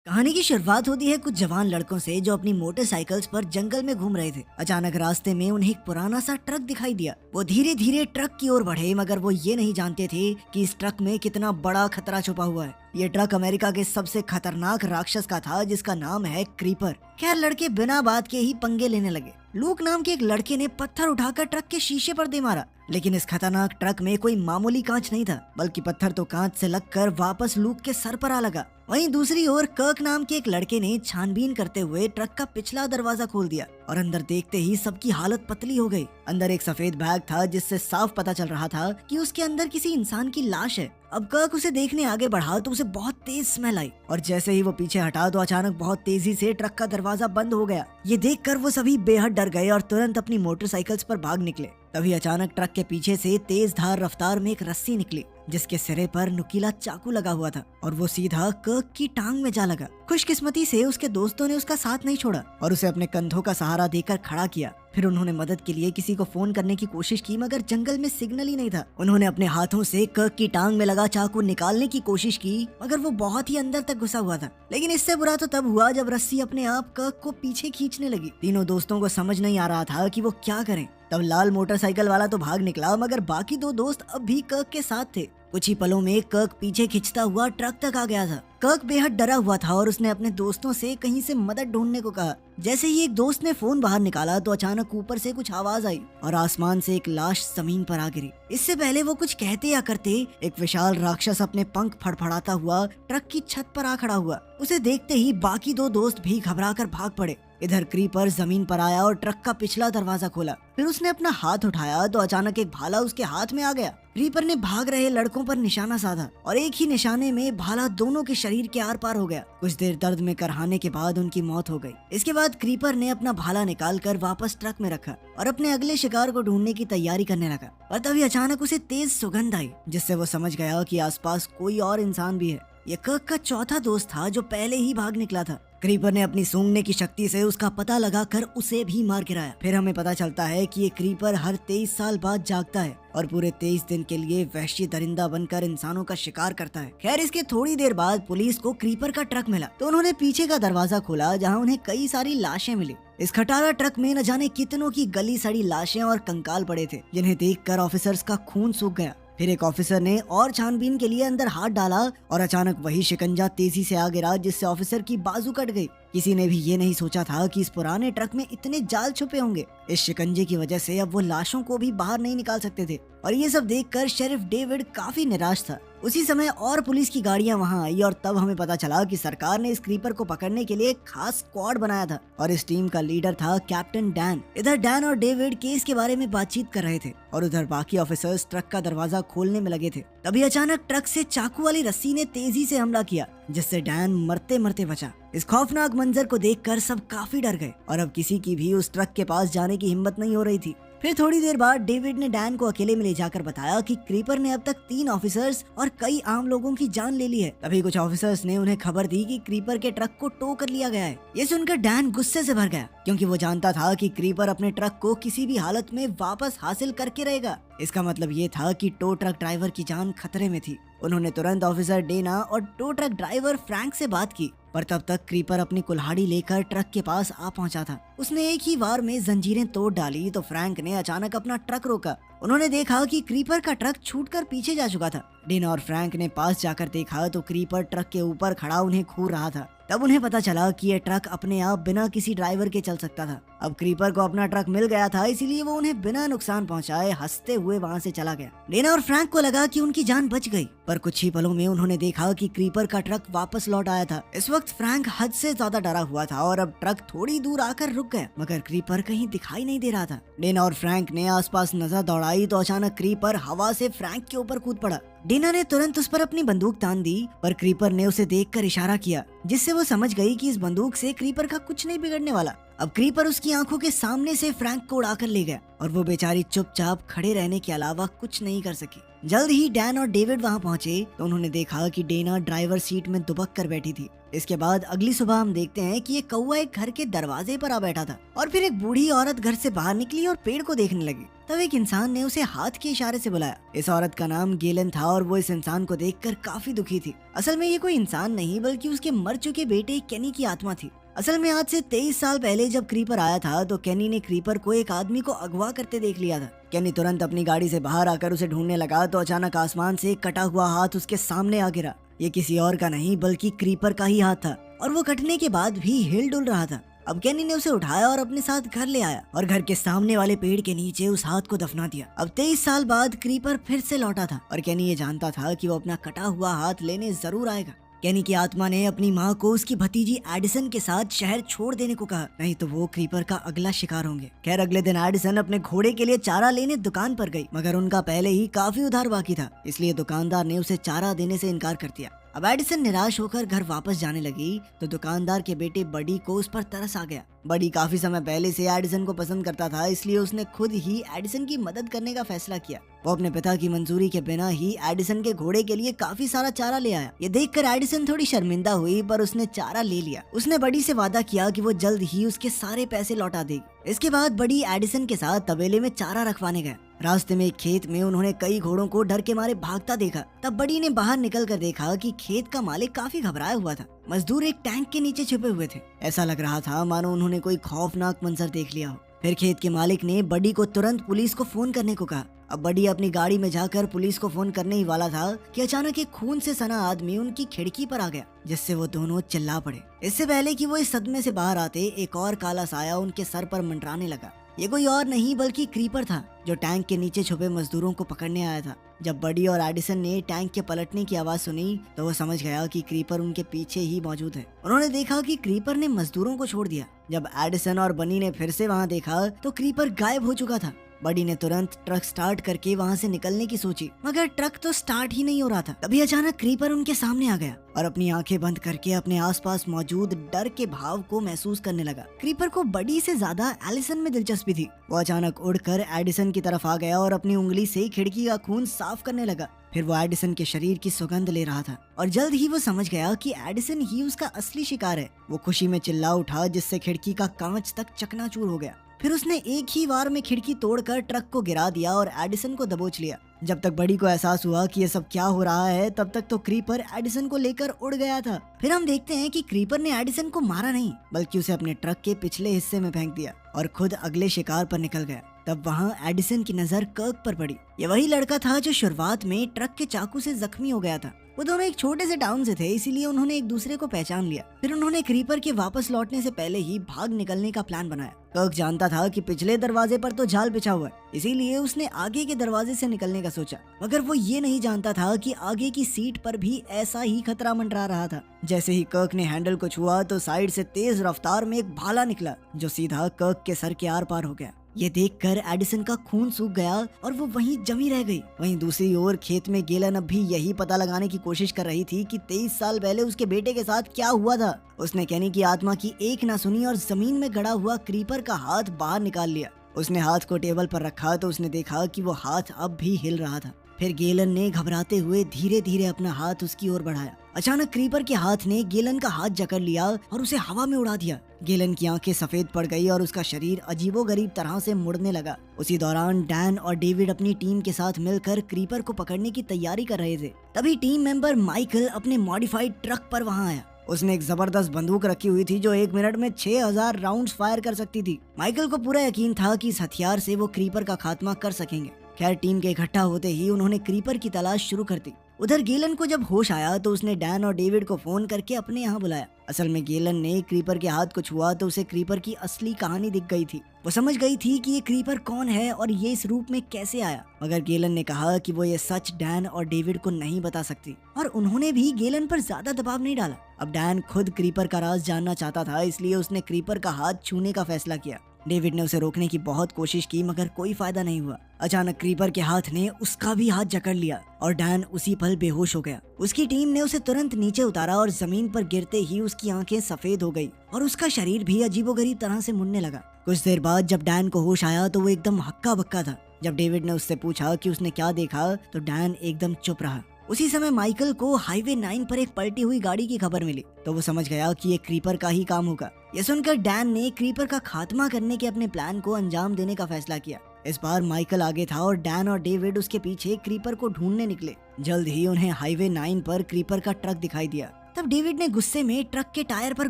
कहानी की शुरुआत होती है कुछ जवान लड़कों से जो अपनी मोटरसाइकिल्स पर जंगल में घूम रहे थे। अचानक रास्ते में उन्हें एक पुराना सा ट्रक दिखाई दिया। वो धीरे धीरे ट्रक की ओर बढ़े, मगर वो ये नहीं जानते थे कि इस ट्रक में कितना बड़ा खतरा छुपा हुआ है। ये ट्रक अमेरिका के सबसे खतरनाक राक्षस का था, जिसका नाम है क्रीपर। खैर, लड़के बिना बात के ही पंगे लेने लगे। लूक नाम के एक लड़के ने पत्थर उठाकर ट्रक के शीशे पर दे मारा, लेकिन इस खतरनाक ट्रक में कोई मामूली कांच नहीं था, बल्कि पत्थर तो कांच से लगकर वापस लूक के सर पर आ लगा। वहीं दूसरी ओर कर्क नाम के एक लड़के ने छानबीन करते हुए ट्रक का पिछला दरवाजा खोल दिया और अंदर देखते ही सबकी हालत पतली हो गई। अंदर एक सफेद बैग था, जिससे साफ पता चल रहा था कि उसके अंदर किसी इंसान की लाश है। अब कर्क उसे देखने आगे बढ़ा तो उसे बहुत तेज स्मेल आई, और जैसे ही वो पीछे हटा तो अचानक बहुत तेजी से ट्रक का दरवाजा बंद हो गया। ये देखकर वो सभी बेहद डर गए और तुरंत अपनी मोटरसाइकिल्स पर भाग निकले। तभी अचानक ट्रक के पीछे से तेज धार रफ्तार में एक रस्सी निकली, जिसके सिरे पर नुकीला चाकू लगा हुआ था और वो सीधा कर्क की टांग में जा लगा। खुशकिस्मती से उसके दोस्तों ने उसका साथ नहीं छोड़ा और उसे अपने कंधों का सहारा देकर खड़ा किया। फिर उन्होंने मदद के लिए किसी को फोन करने की कोशिश की, मगर जंगल में सिग्नल ही नहीं था। उन्होंने अपने हाथों से कर्क की टांग में लगा चाकू निकालने की कोशिश की, मगर वो बहुत ही अंदर तक घुसा हुआ था। लेकिन इससे बुरा तो तब हुआ जब रस्सी अपने आप कर्क को पीछे खींचने लगी। तीनों दोस्तों को समझ नहीं आ रहा था कि वो क्या करें। तब लाल मोटरसाइकिल वाला तो भाग निकला, मगर बाकी दो दोस्त अब भी कर्क के साथ थे। कुछ ही पलों में कर्क पीछे खिंचता हुआ ट्रक तक आ गया था। कर्क बेहद डरा हुआ था और उसने अपने दोस्तों से कहीं से मदद ढूंढने को कहा। जैसे ही एक दोस्त ने फोन बाहर निकाला तो अचानक ऊपर से कुछ आवाज आई और आसमान से एक लाश जमीन पर आ गिरी। इससे पहले वो कुछ कहते या करते, एक विशाल राक्षस अपने पंख फड़फड़ाता हुआ ट्रक की छत पर आ खड़ा हुआ। उसे देखते ही बाकी दो दोस्त भी घबराकर भाग पड़े। इधर क्रीपर जमीन पर आया और ट्रक का पिछला दरवाजा खोला। फिर उसने अपना हाथ उठाया तो अचानक एक भाला उसके हाथ में आ गया। क्रीपर ने भाग रहे लड़कों पर निशाना साधा और एक ही निशाने में भाला दोनों के शरीर के आर पार हो गया। कुछ देर दर्द में करहाने के बाद उनकी मौत हो गई। इसके बाद क्रीपर ने अपना भाला निकालकर वापस ट्रक में रखा और अपने अगले शिकार को ढूंढने की तैयारी करने लगा। और तभी अचानक उसे तेज सुगंध आई, जिससे वो समझ गया कि आसपास कोई और इंसान भी है। ये कर्क का चौथा दोस्त था जो पहले ही भाग निकला था। क्रीपर ने अपनी सूंघने की शक्ति से उसका पता लगाकर उसे भी मार गिराया। फिर हमें पता चलता है कि ये क्रीपर हर 23 साल बाद जागता है और पूरे 23 दिन के लिए वहशी दरिंदा बनकर इंसानों का शिकार करता है। खैर, इसके थोड़ी देर बाद पुलिस को क्रीपर का ट्रक मिला तो उन्होंने पीछे का दरवाजा खोला, जहां उन्हें कई सारी लाशें मिली। इस खटारा ट्रक में न जाने कितनों की गली सड़ी लाशें और कंकाल पड़े थे, जिन्हें देखकर ऑफिसर्स का खून सूख गया। फिर एक ऑफिसर ने और छानबीन के लिए अंदर हाथ डाला और अचानक वही शिकंजा तेजी से आ गिरा, जिससे ऑफिसर की बाजू कट गई। किसी ने भी ये नहीं सोचा था कि इस पुराने ट्रक में इतने जाल छुपे होंगे। इस शिकंजे की वजह से अब वो लाशों को भी बाहर नहीं निकाल सकते थे और ये सब देखकर शेरिफ डेविड काफी निराश था। उसी समय और पुलिस की गाड़ियां वहां आई और तब हमें पता चला कि सरकार ने इस क्रीपर को पकड़ने के लिए एक खास स्क्वाड बनाया था और इस टीम का लीडर था कैप्टन डैन। इधर डैन और डेविड केस के बारे में बातचीत कर रहे थे और उधर बाकी ऑफिसर्स ट्रक का दरवाजा खोलने में लगे थे। तभी अचानक ट्रक से चाकू वाली रस्सी ने तेजी से हमला किया, जिससे डैन मरते मरते बचा। इस खौफनाक मंजर को देखकर सब काफी डर गए और अब किसी की भी उस ट्रक के पास जाने की हिम्मत नहीं हो रही थी। फिर थोड़ी देर बाद डेविड ने डैन को अकेले में ले जाकर बताया कि क्रीपर ने अब तक 3 ऑफिसर्स और कई आम लोगों की जान ले ली है। तभी कुछ ऑफिसर्स ने उन्हें खबर दी कि क्रीपर के ट्रक को टो कर लिया गया है। ये सुनकर डैन गुस्से से भर गया, क्योंकि वो जानता था कि क्रीपर अपने ट्रक को किसी भी हालत में वापस हासिल करके रहेगा। इसका मतलब ये था कि टो ट्रक ड्राइवर की जान खतरे में थी। उन्होंने तुरंत ऑफिसर डेना और टो ट्रक ड्राइवर फ्रैंक से बात की, पर तब तक क्रीपर अपनी कुल्हाड़ी लेकर ट्रक के पास आ पहुंचा था। उसने एक ही बार में जंजीरें तोड़ डाली तो फ्रैंक ने अचानक अपना ट्रक रोका। उन्होंने देखा कि क्रीपर का ट्रक छूटकर पीछे जा चुका था। डेना और फ्रैंक ने पास जाकर देखा तो क्रीपर ट्रक के ऊपर खड़ा उन्हें घूर रहा था। तब उन्हें पता चला कि यह ट्रक अपने आप बिना किसी ड्राइवर के चल सकता था। अब क्रीपर को अपना ट्रक मिल गया था, इसीलिए वो उन्हें बिना नुकसान पहुंचाए हंसते हुए वहां से चला गया। डेना और फ्रैंक को लगा कि उनकी जान बच गई, पर कुछ ही पलों में उन्होंने देखा कि क्रीपर का ट्रक वापस लौट आया था। इस वक्त फ्रैंक हद से ज्यादा डरा हुआ था और अब ट्रक थोड़ी दूर आकर रुक गया, मगर क्रीपर कहीं दिखाई नहीं दे रहा था। डेना और फ्रैंक ने आसपास नजर दौड़ाई तो अचानक क्रीपर हवा से फ्रैंक के ऊपर कूद पड़ा। डेना ने तुरंत उस पर अपनी बंदूक तान दी, पर क्रीपर ने उसे देखकर इशारा किया, जिससे वो समझ गई कि इस बंदूक से क्रीपर का कुछ नहीं बिगड़ने वाला। अब क्रीपर उसकी आंखों के सामने से फ्रैंक को उड़ाकर ले गया और वो बेचारी चुपचाप खड़े रहने के अलावा कुछ नहीं कर सकी। जल्द ही डैन और डेविड वहां पहुंचे तो उन्होंने देखा कि डेना ड्राइवर सीट में दुबक कर बैठी थी। इसके बाद अगली सुबह हम देखते हैं कि ये कौवा एक घर के दरवाजे पर आ बैठा था और फिर एक बूढ़ी औरत घर से बाहर निकली और पेड़ को देखने लगी। तब एक इंसान ने उसे हाथ के इशारे से बुलाया। इस औरत का नाम गेलन था और वो इस इंसान को देखकर काफी दुखी थी। असल में ये कोई इंसान नहीं बल्कि उसके मर चुके बेटे केनी की आत्मा थी। असल में आज से 23 साल पहले जब क्रीपर आया था तो केनी ने क्रीपर को एक आदमी को अगवा करते देख लिया था। केनी तुरंत अपनी गाड़ी से बाहर आकर उसे ढूंढने लगा तो अचानक आसमान से एक कटा हुआ हाथ उसके सामने आ गिरा। ये किसी और का नहीं बल्कि क्रीपर का ही हाथ था और वो कटने के बाद भी हिल डुल रहा था। अब केनी ने उसे उठाया और अपने साथ घर ले आया और घर के सामने वाले पेड़ के नीचे उस हाथ को दफना दिया। अब 23 साल बाद क्रीपर फिर से लौटा था और केनी ये जानता था कि वो अपना कटा हुआ हाथ लेने जरूर आएगा। केनी की आत्मा ने अपनी माँ को उसकी भतीजी एडिसन के साथ शहर छोड़ देने को कहा, नहीं तो वो क्रीपर का अगला शिकार होंगे। खैर अगले दिन एडिसन अपने घोड़े के लिए चारा लेने दुकान पर गई, मगर उनका पहले ही काफी उधार बाकी था, इसलिए दुकानदार ने उसे चारा देने से इनकार कर दिया। अब एडिसन निराश होकर घर वापस जाने लगी तो दुकानदार के बेटे बडी को उस पर तरस आ गया। बडी काफी समय पहले से एडिसन को पसंद करता था, इसलिए उसने खुद ही एडिसन की मदद करने का फैसला किया। वो अपने पिता की मंजूरी के बिना ही एडिसन के घोड़े के लिए काफी सारा चारा ले आया। ये देखकर एडिसन थोड़ी शर्मिंदा हुई पर उसने चारा ले लिया। उसने बडी से वादा किया कि वो जल्द ही उसके सारे पैसे लौटा देगी। इसके बाद बडी एडिसन के साथ तबेले में चारा रखवाने गया। रास्ते में एक खेत में उन्होंने कई घोड़ों को डर के मारे भागता देखा। तब बडी ने बाहर निकल कर देखा कि खेत का मालिक काफी घबराया हुआ था। मजदूर एक टैंक के नीचे छुपे हुए थे। ऐसा लग रहा था मानो उन्होंने कोई खौफनाक मंजर देख लिया हो। फिर खेत के मालिक ने बडी को तुरंत पुलिस को फोन करने को कहा। अब बडी अपनी गाड़ी में जाकर पुलिस को फोन करने ही वाला था कि अचानक एक खून से सना आदमी उनकी खिड़की पर आ गया, जिससे वो दोनों चिल्ला पड़े। इससे पहले कि वो इस सदमे से बाहर आते, एक और काला साया उनके सर पर मंडराने लगा। ये कोई और नहीं बल्कि क्रीपर था, जो टैंक के नीचे छुपे मजदूरों को पकड़ने आया था। जब बडी और एडिसन ने टैंक के पलटने की आवाज सुनी तो वो समझ गया कि क्रीपर उनके पीछे ही मौजूद है। उन्होंने देखा कि क्रीपर ने मजदूरों को छोड़ दिया। जब एडिसन और बनी ने फिर से वहाँ देखा तो क्रीपर गायब हो चुका था। बडी ने तुरंत ट्रक स्टार्ट करके वहाँ से निकलने की सोची, मगर ट्रक तो स्टार्ट ही नहीं हो रहा था। तभी अचानक क्रीपर उनके सामने आ गया और अपनी आंखें बंद करके अपने आसपास मौजूद डर के भाव को महसूस करने लगा। क्रीपर को बडी से ज्यादा एलिसन में दिलचस्पी थी। वो अचानक उड़कर एडिसन की तरफ आ गया और अपनी उंगली से खिड़की का खून साफ करने लगा। फिर वो एडिसन के शरीर की सुगंध ले रहा था और जल्द ही वो समझ गया कि एडिसन ही उसका असली शिकार है। वो खुशी में चिल्ला उठा, जिससे खिड़की का कांच तक चकनाचूर हो गया। फिर उसने एक ही बार में खिड़की तोड़कर ट्रक को गिरा दिया और एडिसन को दबोच लिया। जब तक बडी को एहसास हुआ कि ये सब क्या हो रहा है, तब तक तो क्रीपर एडिसन को लेकर उड़ गया था। फिर हम देखते हैं कि क्रीपर ने एडिसन को मारा नहीं, बल्कि उसे अपने ट्रक के पिछले हिस्से में फेंक दिया और खुद अगले शिकार पर निकल गया। तब वहाँ एडिसन की नजर कर्क पर पड़ी। ये वही लड़का था जो शुरुआत में ट्रक के चाकू से जख्मी हो गया था। वो दोनों एक छोटे से टाउन से थे, इसीलिए उन्होंने एक दूसरे को पहचान लिया। फिर उन्होंने क्रीपर के वापस लौटने से पहले ही भाग निकलने का प्लान बनाया। कर्क जानता था कि पिछले दरवाजे पर तो जाल बिछा हुआ है, इसीलिए उसने आगे के दरवाजे से निकलने का सोचा। मगर वो ये नहीं जानता था कि आगे की सीट पर भी ऐसा ही खतरा मंडरा रहा था। जैसे ही कर्क ने हैंडल को छुआ तो साइड से तेज रफ्तार में एक भाला निकला, जो सीधा कर्क के सर के आर पार हो गया। ये देखकर एडिसन का खून सूख गया और वो वहीं जमी रह गई। वहीं दूसरी ओर खेत में गेलन अब भी यही पता लगाने की कोशिश कर रही थी कि 23 साल पहले उसके बेटे के साथ क्या हुआ था। उसने केनी की आत्मा की एक ना सुनी और जमीन में गड़ा हुआ क्रीपर का हाथ बाहर निकाल लिया। उसने हाथ को टेबल पर रखा तो उसने देखा कि वो हाथ अब भी हिल रहा था। फिर गेलन ने घबराते हुए धीरे धीरे अपना हाथ उसकी ओर बढ़ाया। अचानक क्रीपर के हाथ ने गेलन का हाथ जकड़ लिया और उसे हवा में उड़ा दिया। गेलन की आंखें सफेद पड़ गई और उसका शरीर अजीबोगरीब तरह से मुड़ने लगा। उसी दौरान डैन और डेविड अपनी टीम के साथ मिलकर क्रीपर को पकड़ने की तैयारी कर रहे थे। तभी टीम मेंबर माइकल अपने मॉडिफाइड ट्रक पर वहां आया। उसने एक जबरदस्त बंदूक रखी हुई थी जो 1 मिनट में 6000 राउंड्स फायर कर सकती थी। माइकल को पूरा यकीन था कि इस हथियार से वो क्रीपर का खात्मा कर सकेंगे। खैर टीम के इकट्ठा होते ही उन्होंने क्रीपर की तलाश शुरू कर दी। उधर गेलन को जब होश आया तो उसने डैन और डेविड को फोन करके अपने यहाँ बुलाया। असल में गेलन ने क्रीपर के हाथ को छुआ तो उसे क्रीपर की असली कहानी दिख गई थी। वो समझ गई थी कि ये क्रीपर कौन है और ये इस रूप में कैसे आया। मगर गेलन ने कहा कि वो ये सच डैन और डेविड को नहीं बता सकती और उन्होंने भी गेलन पर ज्यादा दबाव नहीं डाला। अब डैन खुद क्रीपर का राज जानना चाहता था, इसलिए उसने क्रीपर का हाथ छूने का फैसला किया। डेविड ने उसे रोकने की बहुत कोशिश की, मगर कोई फायदा नहीं हुआ। अचानक क्रीपर के हाथ ने उसका भी हाथ जकड़ लिया और डैन उसी पल बेहोश हो गया। उसकी टीम ने उसे तुरंत नीचे उतारा और जमीन पर गिरते ही उसकी आंखें सफेद हो गई और उसका शरीर भी अजीबोगरीब तरह से मुड़ने लगा। कुछ देर बाद जब डैन को होश आया तो वो एकदम हक्का बक्का था। जब डेविड ने उससे पूछा कि उसने क्या देखा तो डैन एकदम चुप रहा। उसी समय माइकल को हाईवे 9 पर एक पलटी हुई गाड़ी की खबर मिली तो वो समझ गया कि ये क्रीपर का ही काम होगा। ये सुनकर डैन ने क्रीपर का खात्मा करने के अपने प्लान को अंजाम देने का फैसला किया। इस बार माइकल आगे था और डैन और डेविड उसके पीछे क्रीपर को ढूंढने निकले। जल्द ही उन्हें हाईवे 9 पर क्रीपर का ट्रक दिखाई दिया। तब डेविड ने गुस्से में ट्रक के टायर पर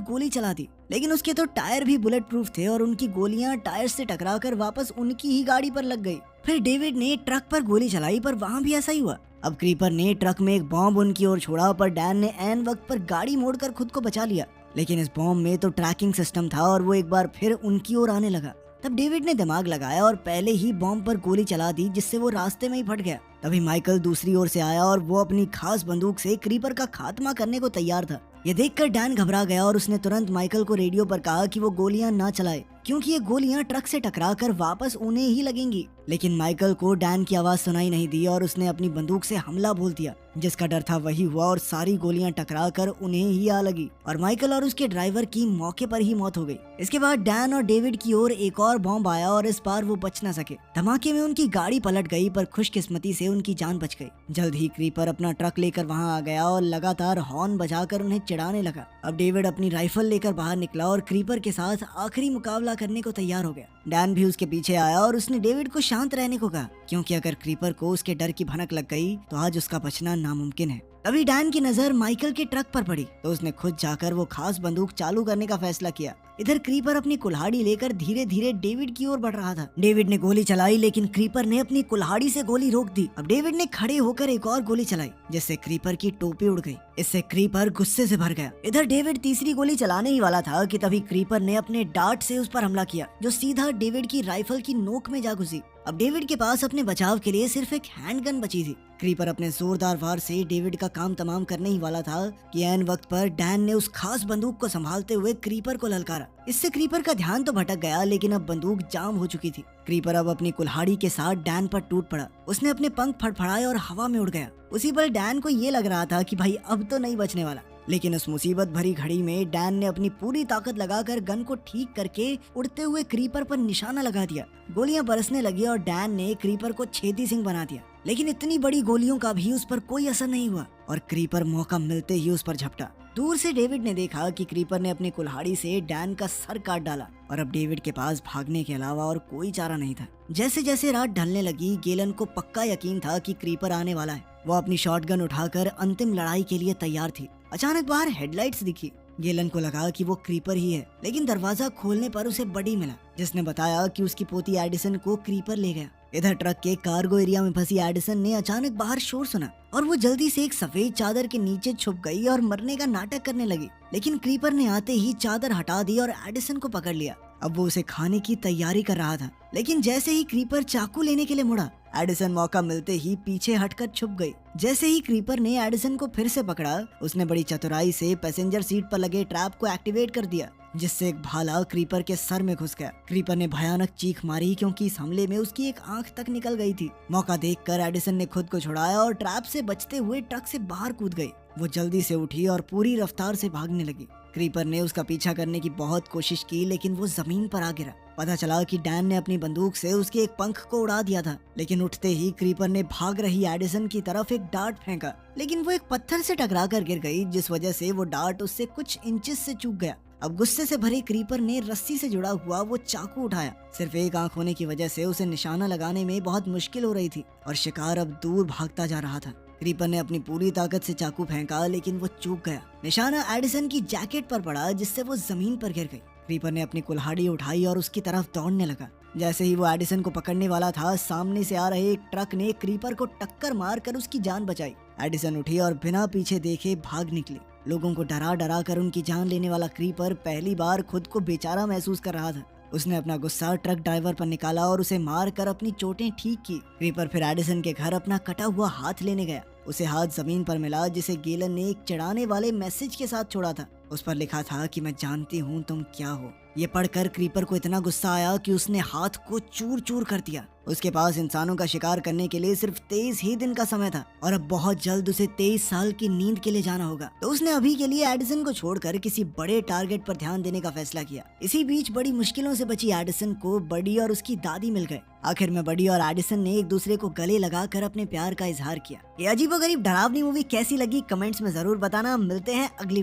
गोली चला दी, लेकिन उसके तो टायर भी बुलेट प्रूफ थे और उनकी गोलियां टायर से टकराकर वापस उनकी ही गाड़ी पर लग गई। फिर डेविड ने ट्रक पर गोली चलाई, पर वहाँ भी ऐसा ही हुआ। अब क्रीपर ने ट्रक में एक बॉम्ब उनकी ओर छोड़ा, पर डैन ने ऐन वक्त पर गाड़ी मोड़कर खुद को बचा लिया। लेकिन इस बॉम्ब में तो ट्रैकिंग सिस्टम था और वो एक बार फिर उनकी ओर आने लगा। तब डेविड ने दिमाग लगाया और पहले ही बॉम्ब पर गोली चला दी, जिससे वो रास्ते में ही फट गया। तभी माइकल दूसरी ओर से आया और वो अपनी खास बंदूक से क्रीपर का खात्मा करने को तैयार था। ये देखकर डैन घबरा गया और उसने तुरंत माइकल को रेडियो पर कहा कि वो गोलियां ना चलाए, क्योंकि ये गोलियां ट्रक से टकराकर वापस उन्हें ही लगेंगी। लेकिन माइकल को डैन की आवाज सुनाई नहीं दी और उसने अपनी बंदूक से हमला बोल दिया। जिसका डर था वही हुआ और सारी गोलियां टकराकर उन्हें ही आ लगी और माइकल और उसके ड्राइवर की मौके पर ही मौत हो गई। इसके बाद डैन और डेविड की ओर एक और बॉम्ब आया और इस बार वो बच न सके। धमाके में उनकी गाड़ी पलट गई, पर खुशकिस्मती से उनकी जान बच गई। जल्द ही क्रीपर अपना ट्रक लेकर वहां आ गया और लगातार हॉर्न बजाकर उन्हें चिढ़ाने लगा। अब डेविड अपनी राइफल लेकर बाहर निकला और क्रीपर के साथ आखिरी मुकाबला करने को तैयार हो गया। डैन भी उसके पीछे आया और उसने डेविड को शांत रहने को कहा, क्योंकि अगर क्रीपर को उसके डर की भनक लग गई तो आज उसका बचना नामुमकिन है। तभी डैन की नजर माइकल के ट्रक पर पड़ी, तो उसने खुद जाकर वो खास बंदूक चालू करने का फैसला किया। इधर क्रीपर अपनी कुल्हाड़ी लेकर धीरे धीरे डेविड की ओर बढ़ रहा था। डेविड ने गोली चलाई, लेकिन क्रीपर ने अपनी कुल्हाड़ी से गोली रोक दी। अब डेविड ने खड़े होकर एक और गोली चलाई, जिससे क्रीपर की टोपी उड़ गई। इससे क्रीपर गुस्से से भर गया। इधर डेविड तीसरी गोली चलाने ही वाला था कि तभी क्रीपर ने अपने डार्ट से उस पर हमला किया, जो सीधा डेविड की राइफल की नोक में जा घुसी। अब डेविड के पास अपने बचाव के लिए सिर्फ एक हैंडगन बची थी। क्रीपर अपने जोरदार वार से डेविड का काम तमाम करने ही वाला था कि ऐन वक्त पर डैन ने उस खास बंदूक को संभालते हुए क्रीपर को ललकारा। इससे क्रीपर का ध्यान तो भटक गया, लेकिन अब बंदूक जाम हो चुकी थी। क्रीपर अब अपनी कुल्हाड़ी के साथ डैन पर टूट पड़ा। उसने अपने पंख फड़फड़ाए और हवा में उड़ गया। उसी पर डैन को ये लग रहा था कि भाई अब तो नहीं बचने वाला, लेकिन उस मुसीबत भरी घड़ी में डैन ने अपनी पूरी ताकत लगाकर गन को ठीक करके उड़ते हुए क्रीपर पर निशाना लगा दिया। गोलियां बरसने लगी और डैन ने क्रीपर को छेदी सिंह बना दिया, लेकिन इतनी बड़ी गोलियों का भी उस पर कोई असर नहीं हुआ और क्रीपर मौका मिलते ही उस पर झपटा। दूर से डेविड ने देखा कि क्रीपर ने अपनी कुल्हाड़ी से डैन का सर काट डाला और अब डेविड के पास भागने के अलावा और कोई चारा नहीं था। जैसे जैसे रात ढलने लगी, गेलन को पक्का यकीन था कि क्रीपर आने वाला है। वो अपनी शॉटगन उठाकर अंतिम लड़ाई के लिए तैयार थी। अचानक बाहर हेडलाइट्स दिखी। गेलन को लगा कि वो क्रीपर ही है, लेकिन दरवाजा खोलने पर उसे बडी मिला, जिसने बताया कि उसकी पोती एडिसन को क्रीपर ले गया। इधर ट्रक के कार्गो एरिया में फंसी एडिसन ने अचानक बाहर शोर सुना और वो जल्दी से एक सफेद चादर के नीचे छुप गई और मरने का नाटक करने लगी। लेकिन क्रीपर ने आते ही चादर हटा दी और एडिसन को पकड़ लिया। अब वो उसे खाने की तैयारी कर रहा था, लेकिन जैसे ही क्रीपर चाकू लेने के लिए मुड़ा, एडिसन मौका मिलते ही पीछे हटकर छुप गई। जैसे ही क्रीपर ने एडिसन को फिर से पकड़ा, उसने बड़ी चतुराई से पैसेंजर सीट पर लगे ट्रैप को एक्टिवेट कर दिया, जिससे एक भाला क्रीपर के सर में घुस गया। क्रीपर ने भयानक चीख मारी, क्योंकि इस हमले में उसकी एक आंख तक निकल गई थी। मौका देखकर एडिसन ने खुद को छुड़ाया और ट्रैप से बचते हुए ट्रक से बाहर कूद गई। वो जल्दी से उठी और पूरी रफ्तार से भागने लगी। क्रीपर ने उसका पीछा करने की बहुत कोशिश की, लेकिन वो जमीन पर आ गिरा। पता चला कि डैन ने अपनी बंदूक से उसके एक पंख को उड़ा दिया था, लेकिन उठते ही क्रीपर ने भाग रही एडिसन की तरफ एक डार्ट फेंका, लेकिन वो एक पत्थर से टकरा कर गिर गई, जिस वजह से वो डार्ट उससे कुछ इंचेस से चूक गया। अब गुस्से से भरे क्रीपर ने रस्सी से जुड़ा हुआ वो चाकू उठाया। सिर्फ एक आंख होने की वजह से उसे निशाना लगाने में बहुत मुश्किल हो रही थी और शिकार अब दूर भागता जा रहा था। क्रीपर ने अपनी पूरी ताकत से चाकू फेंका, लेकिन वो चूक गया। निशाना एडिसन की जैकेट पर पड़ा, जिससे वो जमीन पर गिर गई। क्रीपर ने अपनी कुल्हाड़ी उठाई और उसकी तरफ दौड़ने लगा। जैसे ही वो एडिसन को पकड़ने वाला था, सामने से आ रहे एक ट्रक ने क्रीपर को टक्कर मारकर उसकी जान बचाई। एडिसन उठी और बिना पीछे देखे भाग निकली। लोगों को डरा डरा कर उनकी जान लेने वाला क्रीपर पहली बार खुद को बेचारा महसूस कर रहा था। उसने अपना गुस्सा ट्रक ड्राइवर पर निकाला और उसे मार कर अपनी चोटें ठीक की। क्रीपर फिर एडिसन के घर अपना कटा हुआ हाथ लेने गया। उसे हाथ जमीन पर मिला, जिसे गेलन ने एक चिढ़ाने वाले मैसेज के साथ छोड़ा था। उस पर लिखा था कि मैं जानती हूँ तुम क्या हो। ये पढ़कर क्रीपर को इतना गुस्सा आया कि उसने हाथ को चूर चूर कर दिया। उसके पास इंसानों का शिकार करने के लिए सिर्फ 23 ही दिन का समय था और अब बहुत जल्द उसे 23 साल की नींद के लिए जाना होगा। तो उसने अभी के लिए एडिसन को छोड़कर किसी बड़े टारगेट पर ध्यान देने का फैसला किया। इसी बीच बड़ी मुश्किलों से बची एडिसन को बडी और उसकी दादी मिल गए। आखिर में बडी और एडिसन ने एक दूसरे को गले लगाकर अपने प्यार का इजहार किया। ये अजीबोगरीब डरावनी मूवी कैसी लगी कमेंट्स में जरूर बताना। मिलते हैं अगली